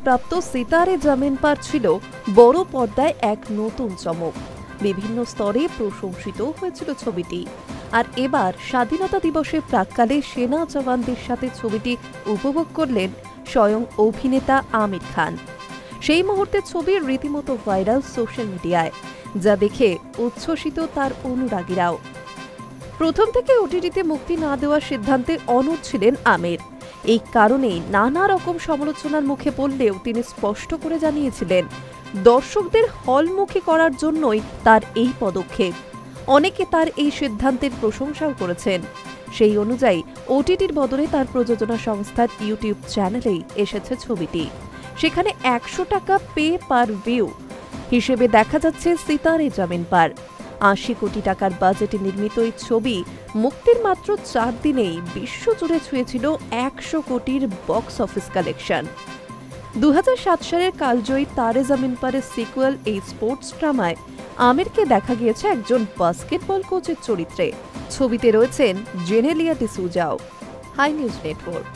প্রাপ্ত সিতারে জামিন পার ছিল বড় পর্দায় এক নতুন চমক। বিভিন্ন স্তরে প্রশংসিত হয়েছিল ছবিটি। আর এবার স্বাধীনতা দিবসের প্রাক্কালে সেনা জওয়ানদের সাথে ছবিটি উপভোগ করলেন স্বয়ং অভিনেতা আমির খান। সেই মুহূর্তের ছবি রীতিমতো ভাইরাল সোশ্যাল মিডিয়ায়, যা দেখে উচ্ছ্বসিত তার অনুরাগীরাও। প্রথম থেকে ওটিটিতে মুক্তি না দেওয়ার সিদ্ধান্তে অনড় ছিলেন আমির। এই কারণেই নানা রকম সমালোচনার মুখে পড়লেও তিনি স্পষ্ট করে জানিয়েছিলেন, দর্শকদের হলমুখী করার জন্যই তার এই পদক্ষেপ। অনেকে তার এই সিদ্ধান্তের প্রশংসাও করেছেন। সেই অনুযায়ী ওটিটির বদলে তার প্রযোজনা সংস্থার ইউটিউব চ্যানেলেই এসেছে ছবিটি। সেখানে ১০০ টাকা পে পার ভিউ হিসেবে দেখা যাচ্ছে সিতারে জামিন পার। ৮০ কোটি টাকার বাজেটে নির্মিত এই ছবি মুক্তির মাত্র ৪ দিনেই বিশ্বজুড়ে ছুঁয়েছিল ১০০ কোটির বক্স অফিস কালেকশন। ২০০৭ সালের কালজয়ী তারে জামিন পারের সিকুয়েল এই স্পোর্টস ড্রামায় আমিরকে দেখা গিয়েছে একজন বাস্কেটবল কোচের চরিত্রে। ছবিতে রয়েছেন জেনেলিয়া ডিসুজাও। Hi news network.